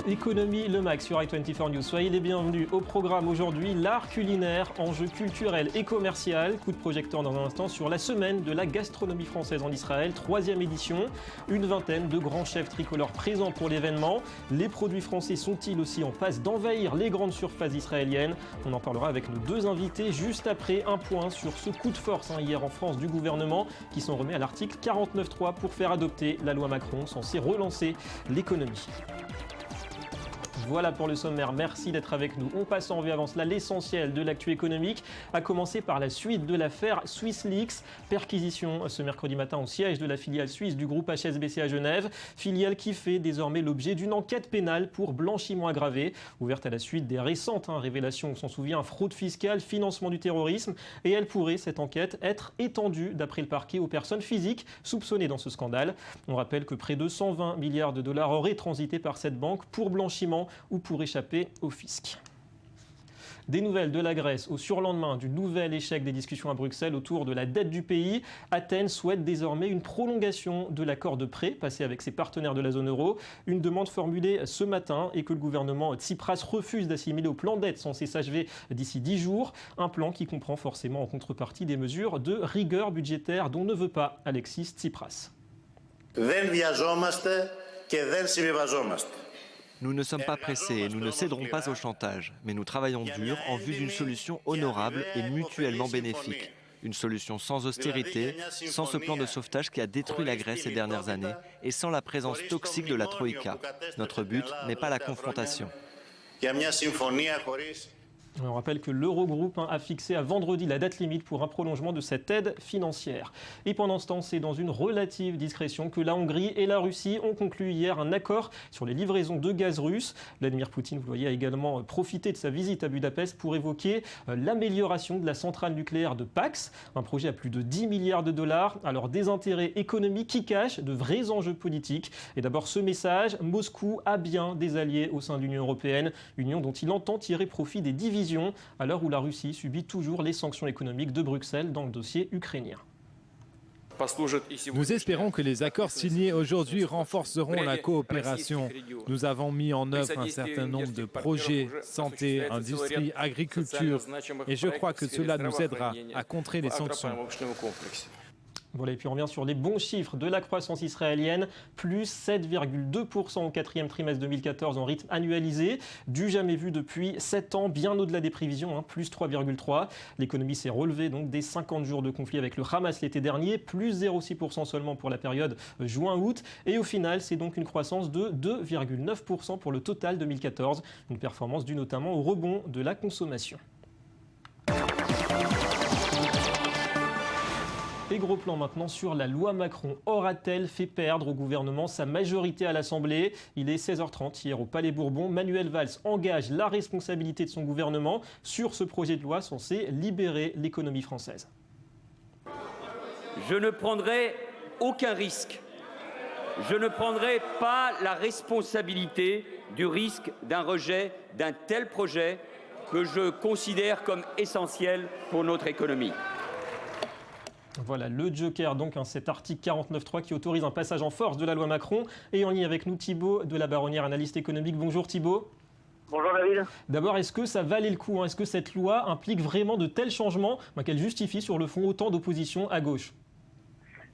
Économie, le Max sur i24 News. Soyez les bienvenus au programme aujourd'hui. L'art culinaire, enjeux culturels et commercial. Coup de projecteur dans un instant sur la semaine de la gastronomie française en Israël, 3e édition. Une vingtaine de grands chefs tricolores présents pour l'événement. Les produits français sont-ils aussi en passe d'envahir les grandes surfaces israéliennes? On en parlera avec nos deux invités juste après. Un point sur ce coup de force hier en France du gouvernement qui s'en remet à l'article 49.3 pour faire adopter la loi Macron censée relancer l'économie. Voilà pour le sommaire, merci d'être avec nous. On passe en revue avant cela l'essentiel de l'actu économique, à commencer par la suite de l'affaire SwissLeaks. Perquisition ce mercredi matin au siège de la filiale suisse du groupe HSBC à Genève, filiale qui fait désormais l'objet d'une enquête pénale pour blanchiment aggravé, ouverte à la suite des récentes révélations, on s'en souvient, fraude fiscale, financement du terrorisme, et elle pourrait, cette enquête, être étendue, d'après le parquet, aux personnes physiques soupçonnées dans ce scandale. On rappelle que près de 120 milliards de dollars auraient transité par cette banque pour blanchiment ou pour échapper au fisc. Des nouvelles de la Grèce au surlendemain du nouvel échec des discussions à Bruxelles autour de la dette du pays. Athènes souhaite désormais une prolongation de l'accord de prêt passé avec ses partenaires de la zone euro. Une demande formulée ce matin et que le gouvernement Tsipras refuse d'assimiler au plan d'aide censé s'achever d'ici 10 jours. Un plan qui comprend forcément en contrepartie des mesures de rigueur budgétaire dont ne veut pas Alexis Tsipras. Nous ne sommes pas pressés et nous ne céderons pas au chantage, mais nous travaillons dur en vue d'une solution honorable et mutuellement bénéfique. Une solution sans austérité, sans ce plan de sauvetage qui a détruit la Grèce ces dernières années et sans la présence toxique de la Troïka. Notre but n'est pas la confrontation. On rappelle que l'Eurogroupe a fixé à vendredi la date limite pour un prolongement de cette aide financière. Et pendant ce temps, c'est dans une relative discrétion que la Hongrie et la Russie ont conclu hier un accord sur les livraisons de gaz russe. Vladimir Poutine, vous le voyez, a également profité de sa visite à Budapest pour évoquer l'amélioration de la centrale nucléaire de Pax, un projet à plus de 10 milliards de dollars. Alors des intérêts économiques qui cachent de vrais enjeux politiques. Et d'abord ce message, Moscou a bien des alliés au sein de l'Union européenne, union dont il entend tirer profit des divisions à l'heure où la Russie subit toujours les sanctions économiques de Bruxelles dans le dossier ukrainien. Nous espérons que les accords signés aujourd'hui renforceront la coopération. Nous avons mis en œuvre un certain nombre de projets, santé, industrie, agriculture, et je crois que cela nous aidera à contrer les sanctions. Voilà, et puis on revient sur les bons chiffres de la croissance israélienne, plus 7,2% au 4e trimestre 2014 en rythme annualisé, du jamais vu depuis 7 ans, bien au-delà des prévisions, plus 3,3%. L'économie s'est relevée donc des 50 jours de conflit avec le Hamas l'été dernier, plus 0,6% seulement pour la période juin-août. Et au final, c'est donc une croissance de 2,9% pour le total 2014, une performance due notamment au rebond de la consommation. Et gros plan maintenant sur la loi Macron. Aura-t-elle fait perdre au gouvernement sa majorité à l'Assemblée? Il est 16h30 hier au Palais Bourbon. Manuel Valls engage la responsabilité de son gouvernement sur ce projet de loi censé libérer l'économie française. Je ne prendrai aucun risque. Je ne prendrai pas la responsabilité du risque d'un rejet d'un tel projet que je considère comme essentiel pour notre économie. Voilà le joker, donc cet article 49.3 qui autorise un passage en force de la loi Macron. Et en ligne avec nous Thibault de la Baronnière, analyste économique. Bonjour Thibault. Bonjour David. D'abord, est-ce que ça valait le coup? Est-ce que cette loi implique vraiment de tels changements qu'elle justifie sur le fond autant d'opposition à gauche?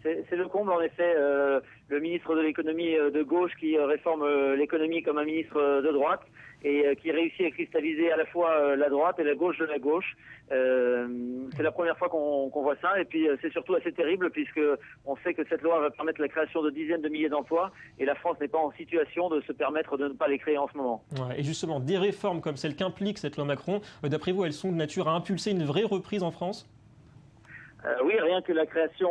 C'est le comble, en effet, le ministre de l'économie de gauche qui réforme l'économie comme un ministre de droite et qui réussit à cristalliser à la fois la droite et la gauche de la gauche. C'est la première fois qu'on voit ça, et puis c'est surtout assez terrible puisque on sait que cette loi va permettre la création de dizaines de milliers d'emplois et la France n'est pas en situation de se permettre de ne pas les créer en ce moment. Ouais, et justement, des réformes comme celle qu'implique cette loi Macron, d'après vous, elles sont de nature à impulser une vraie reprise en France ? Oui, rien que la création,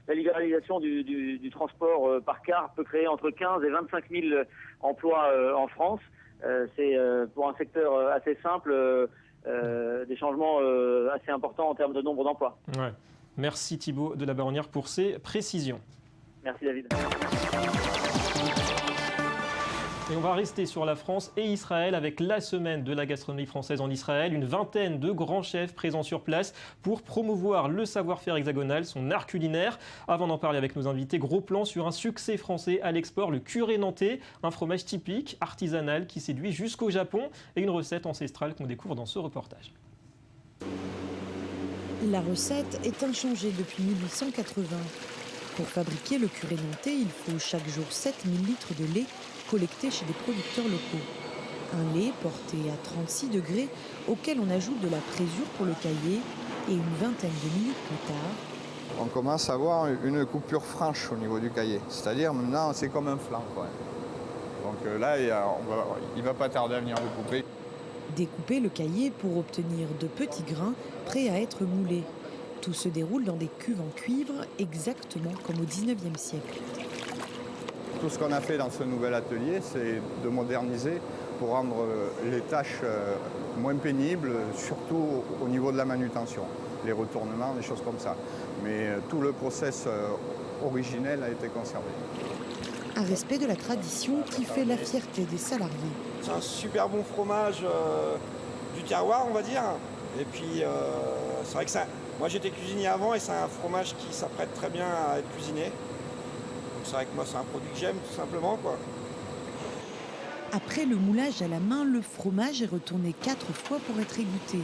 la libéralisation du transport par car peut créer entre 15 et 25 000 emplois en France. C'est pour un secteur assez simple des changements assez importants en termes de nombre d'emplois. Ouais. Merci Thibault de la Baronnière pour ces précisions. Merci David. Et on va rester sur la France et Israël avec la semaine de la gastronomie française en Israël. Une vingtaine de grands chefs présents sur place pour promouvoir le savoir-faire hexagonal, son art culinaire. Avant d'en parler avec nos invités, gros plan sur un succès français à l'export, le curé nantais, un fromage typique, artisanal, qui séduit jusqu'au Japon et une recette ancestrale qu'on découvre dans ce reportage. La recette est inchangée depuis 1880. Pour fabriquer le curé nantais, il faut chaque jour 7000 litres de lait collecté chez des producteurs locaux. Un lait porté à 36 degrés auquel on ajoute de la présure pour le cailler et une vingtaine de minutes plus tard. On commence à avoir une coupure franche au niveau du cailler. C'est-à-dire maintenant c'est comme un flan, quoi. Donc là il va pas tarder à venir le couper. Découper le cailler pour obtenir de petits grains prêts à être moulés. Tout se déroule dans des cuves en cuivre, exactement comme au 19e siècle. Tout ce qu'on a fait dans ce nouvel atelier, c'est de moderniser pour rendre les tâches moins pénibles, surtout au niveau de la manutention, les retournements, des choses comme ça. Mais tout le process originel a été conservé. Un respect de la tradition qui fait la fierté des salariés. C'est un super bon fromage du terroir, on va dire. Et puis, c'est vrai que ça... Moi, j'étais cuisinier avant et c'est un fromage qui s'apprête très bien à être cuisiné. Donc, c'est vrai que moi, c'est un produit que j'aime, tout simplement, quoi. Après le moulage à la main, le fromage est retourné 4 fois pour être égoutté.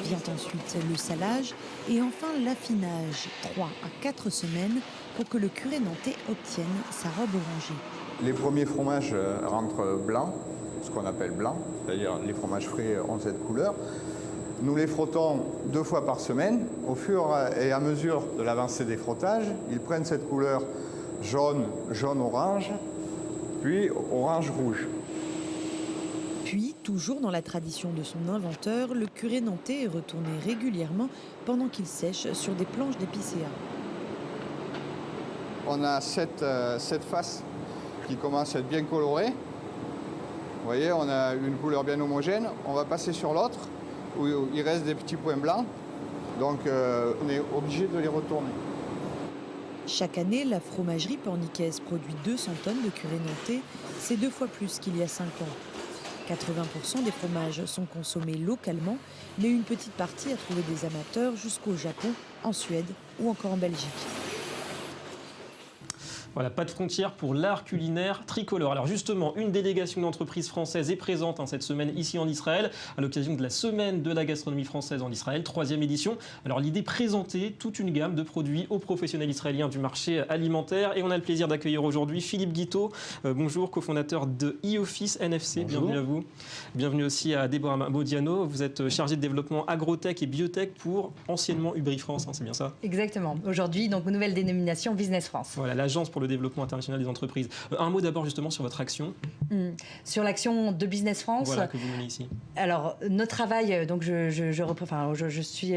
Vient ensuite le salage et enfin l'affinage, 3 à 4 semaines pour que le curé nantais obtienne sa robe orangée. Les premiers fromages rentrent blancs, ce qu'on appelle blanc, c'est-à-dire les fromages frais ont cette couleur. Nous les frottons 2 fois par semaine. Au fur et à mesure de l'avancée des frottages, ils prennent cette couleur jaune, jaune-orange, puis orange-rouge. Puis, toujours dans la tradition de son inventeur, le curé nantais est retourné régulièrement pendant qu'il sèche sur des planches d'épicéa. On a cette face qui commence à être bien colorée. Vous voyez, on a une couleur bien homogène. On va passer sur l'autre, où il reste des petits points blancs. Donc on est obligé de les retourner. Chaque année, la fromagerie pornicaise produit 200 tonnes de curé nantais. C'est 2 fois plus qu'il y a 5 ans. 80% des fromages sont consommés localement, mais une petite partie a trouvé des amateurs jusqu'au Japon, en Suède ou encore en Belgique. Voilà, pas de frontières pour l'art culinaire tricolore. Alors justement, une délégation d'entreprises françaises est présente cette semaine ici en Israël, à l'occasion de la semaine de la gastronomie française en Israël, 3e édition. Alors l'idée, présenter toute une gamme de produits aux professionnels israéliens du marché alimentaire. Et on a le plaisir d'accueillir aujourd'hui Philippe Guiteau, bonjour, cofondateur de e-Office NFC, bonjour. Bienvenue à vous. Bienvenue aussi à Déborah Modiano, vous êtes chargé de développement agrotech et biotech pour anciennement Ubri France, c'est bien ça? Exactement, aujourd'hui donc nouvelle dénomination Business France. Voilà, l'agence pour le développement international des entreprises. Un mot d'abord justement sur votre Sur l'action de Business France. Voilà, que vous menez ici. Alors, notre travail, donc je suis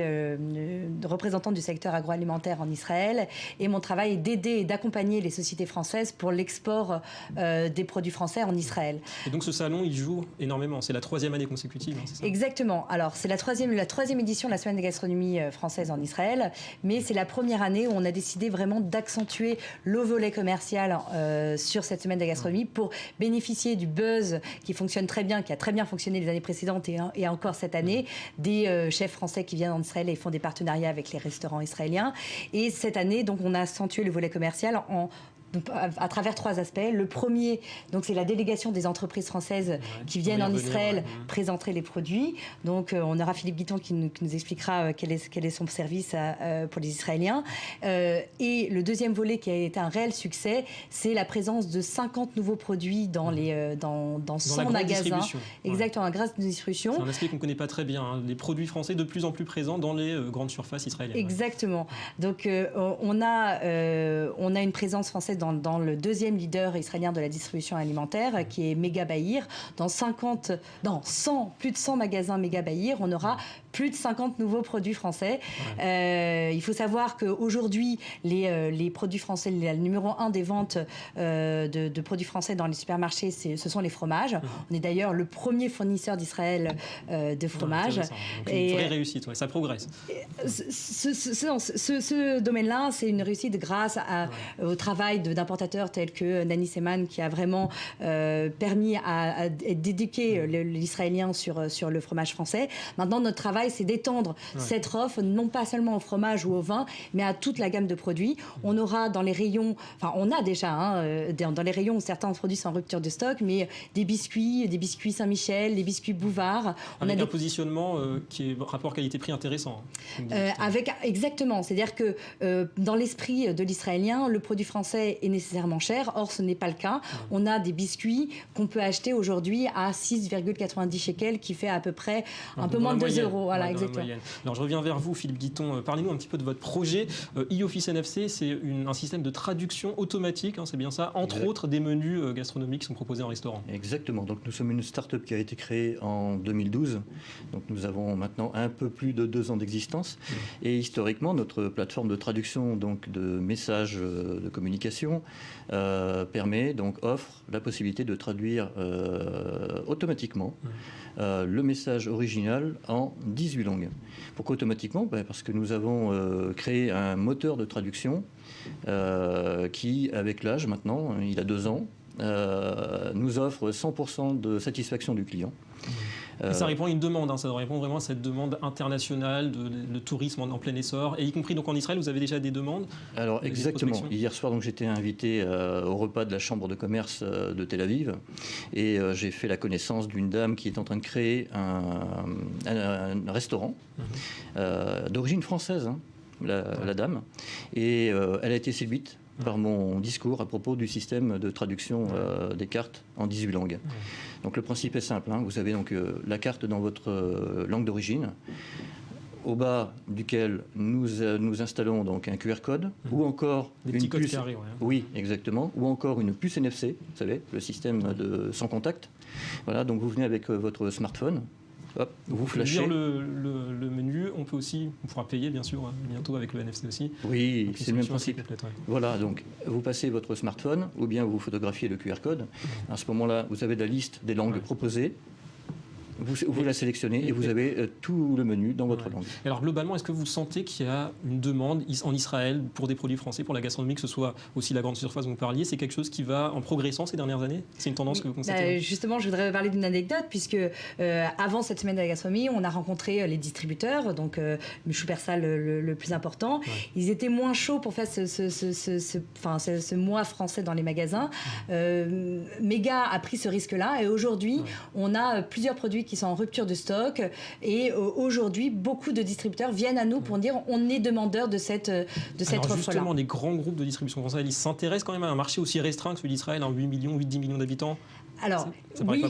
représentante du secteur agroalimentaire en Israël et mon travail est d'aider et d'accompagner les sociétés françaises pour l'export des produits français en Israël. Et donc ce salon, il joue énormément. C'est la 3e année consécutive, c'est ça? Exactement. Alors, c'est la troisième édition de la semaine de gastronomie française en Israël, mais c'est la première année où on a décidé vraiment d'accentuer le volet commercial sur cette semaine de la gastronomie pour bénéficier du buzz qui fonctionne très bien, qui a très bien fonctionné les années précédentes et encore cette année, des chefs français qui viennent en Israël et font des partenariats avec les restaurants israéliens. Et cette année, donc, on a accentué le volet commercial à travers 3 aspects. Le premier, donc, c'est la délégation des entreprises françaises qui viennent en Israël présenter les produits. Donc, on aura Philippe Guiteau qui nous expliquera quel est son service pour les Israéliens. Et le deuxième volet qui a été un réel succès, c'est la présence de 50 nouveaux produits dans 100 magasins. Exactement, la grande distribution. C'est un aspect qu'on ne connaît pas très bien. Hein. Les produits français de plus en plus présents dans les grandes surfaces israéliennes. Exactement. Donc, on a une présence française dans le 2e leader israélien de la distribution alimentaire, qui est Mega Bahir. Plus de 100 magasins Mega Bahir, on aura plus de 50 nouveaux produits français. Il faut savoir qu'aujourd'hui, les produits français, le numéro 1 des ventes de produits français dans les supermarchés, ce sont les fromages. On est d'ailleurs le premier fournisseur d'Israël de fromage. Une vraie réussite, ça progresse. Ce domaine-là, c'est une réussite grâce au travail l'aide d'importateurs tels que Nani Seman, qui a vraiment permis d'éduquer l'Israélien sur le fromage français. Maintenant, notre travail, c'est d'étendre cette offre, non pas seulement au fromage ou au vin, mais à toute la gamme de produits. On aura dans les rayons, enfin on a déjà dans les rayons où certains produits sont en rupture de stock, mais des biscuits Saint-Michel, des biscuits Bouvard. Avec un positionnement qui est rapport qualité-prix intéressant. Exactement, c'est-à-dire que dans l'esprit de l'Israélien, le produit français est nécessairement cher, or ce n'est pas le cas. On a des biscuits qu'on peut acheter aujourd'hui à 6,90 shekels, qui fait à peu près un peu moins de 2 euros. Voilà, exactement. Alors je reviens vers vous, Philippe Guiton. Parlez-nous un petit peu de votre projet. e-Office NFC, c'est un système de traduction automatique, c'est bien ça, entre autres des menus gastronomiques qui sont proposés en restaurant. Exactement. Donc nous sommes une start-up qui a été créée en 2012. Donc nous avons maintenant un peu plus de 2 ans d'existence. Et historiquement, notre plateforme de traduction donc de messages de communication offre la possibilité de traduire automatiquement le message original en 18 langues. Pourquoi automatiquement ? Parce que nous avons créé un moteur de traduction qui, avec l'âge maintenant, il a 2 ans, nous offre 100% de satisfaction du client. Et ça répond à une demande, ça répond vraiment à cette demande internationale de tourisme en plein essor, et y compris donc en Israël, vous avez déjà des demandes? Alors exactement. Hier soir, donc j'étais invité au repas de la Chambre de commerce de Tel Aviv, et j'ai fait la connaissance d'une dame qui est en train de créer un restaurant d'origine française, la dame, et elle a été séduite par mon discours à propos du système de traduction des cartes en 18 langues. Donc le principe est simple, vous avez donc la carte dans votre langue d'origine, au bas duquel nous installons donc un QR code, ou encore des petits codes carrés. Oui, exactement, ou encore une puce NFC, vous savez, le système sans contact. Voilà, donc vous venez avec votre smartphone. Hop, vous flashez. Lire le menu, on pourra payer bien sûr bientôt avec le NFC aussi. Oui, c'est le même principe. Voilà, donc vous passez votre smartphone ou bien vous photographiez le QR code. À ce moment-là, vous avez la liste des langues proposées. Vous la sélectionnez et vous avez tout le menu dans votre langue. Alors globalement, est-ce que vous sentez qu'il y a une demande en Israël pour des produits français, pour la gastronomie, que ce soit aussi la grande surface dont vous parliez? C'est quelque chose qui va en progressant ces dernières années? C'est une tendance que vous constatez? Justement, je voudrais parler d'une anecdote, puisque avant cette semaine de la gastronomie, on a rencontré les distributeurs, donc Shupersal le plus important. Ils étaient moins chauds pour faire ce mois français dans les magasins. Mega a pris ce risque-là, et aujourd'hui, on a plusieurs produits qui sont en rupture de stock, et aujourd'hui beaucoup de distributeurs viennent à nous pour dire on est demandeur de cette offre-là. Justement, les grands groupes de distribution française, ils s'intéressent quand même à un marché aussi restreint que celui d'Israël, 8-10 millions d'habitants. Alors, oui,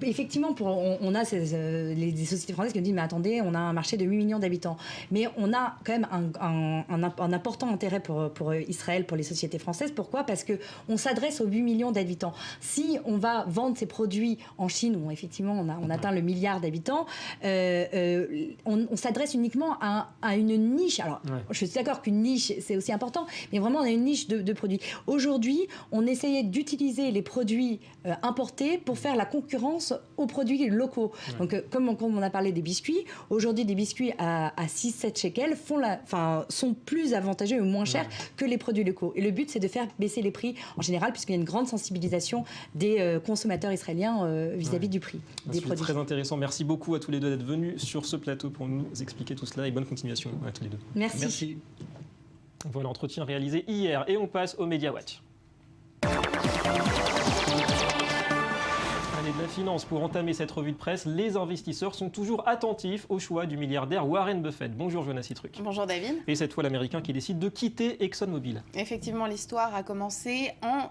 effectivement, on a les sociétés françaises qui nous disent mais attendez, on a un marché de 8 millions d'habitants. Mais on a quand même un important intérêt pour Israël, pour les sociétés françaises. Pourquoi ? Parce qu'on s'adresse aux 8 millions d'habitants. Si on va vendre ces produits en Chine, où effectivement on atteint le milliard d'habitants, on s'adresse uniquement à une niche. Alors, je suis d'accord qu'une niche, c'est aussi important, mais vraiment on a une niche de produits. Aujourd'hui, on essayait d'utiliser les produits importés pour faire la concurrence aux produits locaux. Donc, comme on a parlé des biscuits, aujourd'hui, des biscuits à 6-7 shekels sont plus avantageux ou moins chers que les produits locaux. Et le but, c'est de faire baisser les prix en général, puisqu'il y a une grande sensibilisation des consommateurs israéliens vis-à-vis du prix des produits. Très intéressant. Merci beaucoup à tous les deux d'être venus sur ce plateau pour nous expliquer tout cela, et bonne continuation à tous les deux. Merci. Voilà, entretien réalisé hier, et on passe au Media Watch. De la finance. Pour entamer cette revue de presse, les investisseurs sont toujours attentifs au choix du milliardaire Warren Buffett. Bonjour Jonas Citruc. Bonjour David. Et cette fois l'Américain qui décide de quitter ExxonMobil. Effectivement, l'histoire a commencé en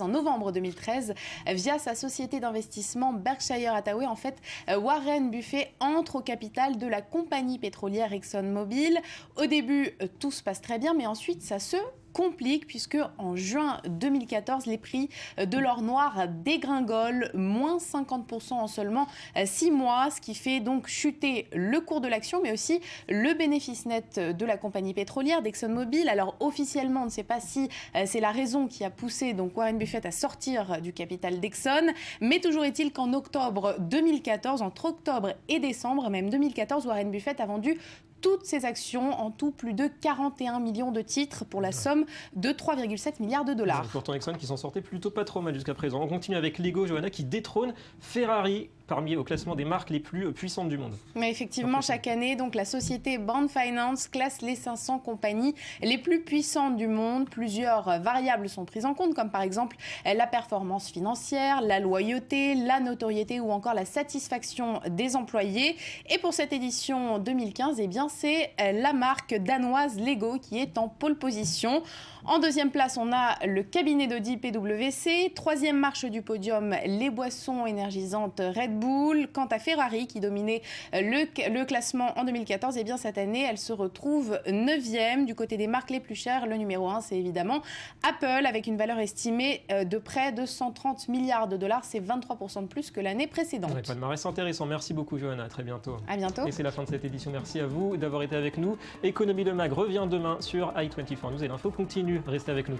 novembre 2013, via sa société d'investissement Berkshire Hathaway. En fait, Warren Buffett entre au capital de la compagnie pétrolière ExxonMobil. Au début, tout se passe très bien, mais ensuite ça se complique, puisque en juin 2014, les prix de l'or noir dégringolent, moins 50% en seulement 6 mois, ce qui fait donc chuter le cours de l'action, mais aussi le bénéfice net de la compagnie pétrolière d'ExxonMobil. Alors officiellement, on ne sait pas si c'est la raison qui a poussé donc Warren Buffett à sortir du capital d'Exxon, mais toujours est-il qu'en octobre 2014, entre octobre et décembre même 2014, Warren Buffett a vendu toutes ses actions, en tout plus de 41 millions de titres pour la somme de 3,7 milliards de dollars. Pourtant, Exxon qui s'en sortait plutôt pas trop mal jusqu'à présent. On continue avec Lego, Johanna, qui détrône Ferrari au classement des marques les plus puissantes du monde. Mais effectivement, chaque année, donc, la société Brand Finance classe les 500 compagnies les plus puissantes du monde. Plusieurs variables sont prises en compte, comme par exemple la performance financière, la loyauté, la notoriété ou encore la satisfaction des employés. Et pour cette édition 2015, eh bien, c'est la marque danoise Lego qui est en pole position. En deuxième place, on a le cabinet d'audit PwC. Troisième marche du podium, les boissons énergisantes Red Bull. Quant à Ferrari, qui dominait le classement en 2014, eh bien cette année, elle se retrouve 9e. Du côté des marques les plus chères, le numéro 1, c'est évidemment Apple, avec une valeur estimée de près de 130 milliards de dollars. C'est 23% de plus que l'année précédente. On n'a pas de marée, c'est intéressant. Merci beaucoup, Johanna. À très bientôt. À bientôt. Et c'est la fin de cette édition. Merci à vous d'avoir été avec nous. Économie Le Mag revient demain sur i24 News et l'info continue. Restez avec nous.